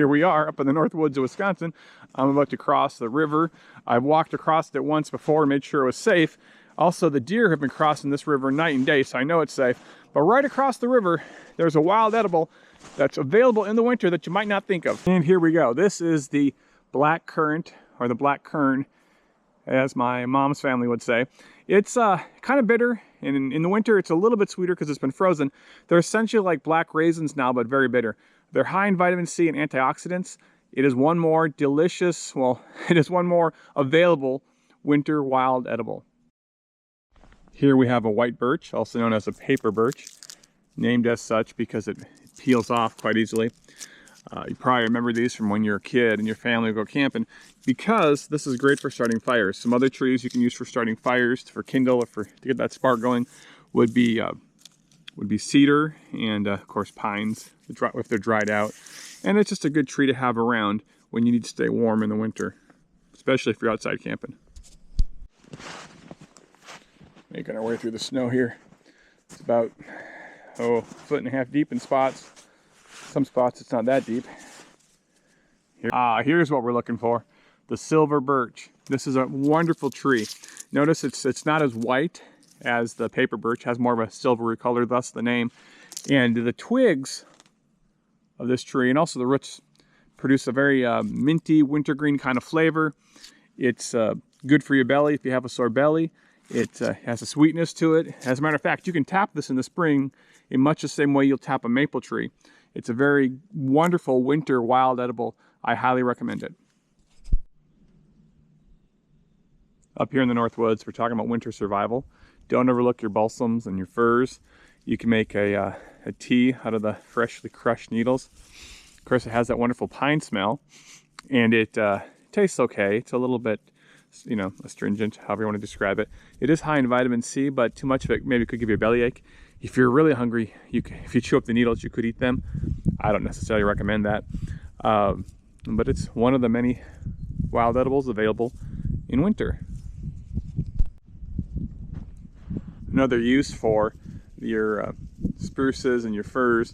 here we are up in the Northwoods of Wisconsin. I'm about to cross the river. I've walked across it once before and made sure it was safe. Also, the deer have been crossing this river night and day, so I know it's safe. But right across the river, there's a wild edible that's available in the winter that you might not think of. And here we go. This is the black currant, or the black kern, as my mom's family would say. It's kind of bitter, and in the winter it's a little bit sweeter because it's been frozen. They're essentially like black raisins now, but very bitter. They're high in vitamin C and antioxidants. It is one more delicious, well, it is one more available winter wild edible. Here we have a white birch, also known as a paper birch, named as such because it peels off quite easily. You probably remember these from when you're a kid and your family would go camping, because this is great for starting fires. Some other trees you can use for starting fires, for kindle, or to get that spark going, would be cedar and of course pines if they're dried out. And it's just a good tree to have around when you need to stay warm in the winter, especially if you're outside camping. Making our way through the snow here. It's about, a foot and a half deep in spots. Some spots it's not that deep. Here's what we're looking for. The silver birch. This is a wonderful tree. Notice it's not as white as the paper birch, has more of a silvery color, thus the name. And the twigs of this tree, and also the roots, produce a very minty wintergreen kind of flavor. It's good for your belly if you have a sore belly. It has a sweetness to it. As a matter of fact, you can tap this in the spring in much the same way you'll tap a maple tree. It's a very wonderful winter wild edible. I highly recommend it. Up here in the Northwoods, we're talking about winter survival. Don't overlook your balsams and your firs. You can make a tea out of the freshly crushed needles. Of course, it has that wonderful pine smell, and it tastes okay. It's a little bit, astringent, however you want to describe it. It is high in vitamin C, but too much of it maybe could give you a bellyache. If you're really hungry, if you chew up the needles, you could eat them. I don't necessarily recommend that. But it's one of the many wild edibles available in winter. Another use for your spruces and your firs,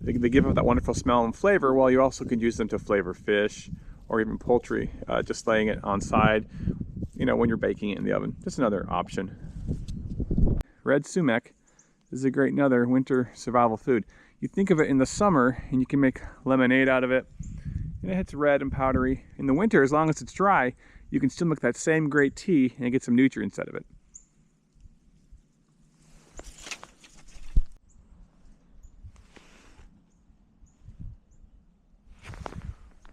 they give them that wonderful smell and flavor, while you also could use them to flavor fish or even poultry, just laying it on side, when you're baking it in the oven. Just another option. Red sumac is another winter survival food. You think of it in the summer and you can make lemonade out of it, and it's red and powdery. In the winter, as long as it's dry, you can still make that same great tea and get some nutrients out of it.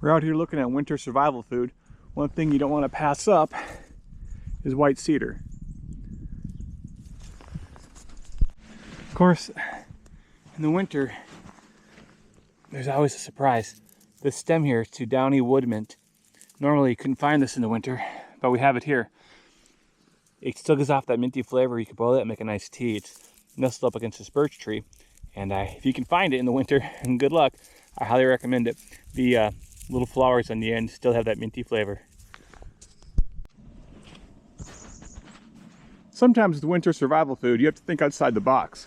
We're out here looking at winter survival food. One thing you don't want to pass up is white cedar. Of course, in the winter, there's always a surprise. This stem here is to downy wood mint. Normally you couldn't find this in the winter, but we have it here. It still gives off that minty flavor. You can boil it and make a nice tea. It's nestled up against this birch tree, and if you can find it in the winter, and good luck, I highly recommend it. The little flowers on the end still have that minty flavor. Sometimes with winter survival food, you have to think outside the box.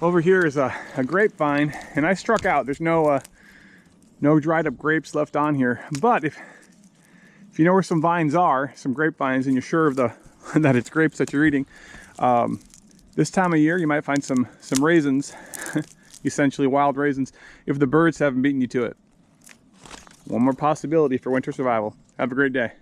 Over here is a grapevine, and I struck out. There's no dried up grapes left on here. But if you know where some vines are, some grapevines, and you're sure of that it's grapes that you're eating, this time of year you might find some raisins, essentially wild raisins, if the birds haven't beaten you to it. One more possibility for winter survival. Have a great day.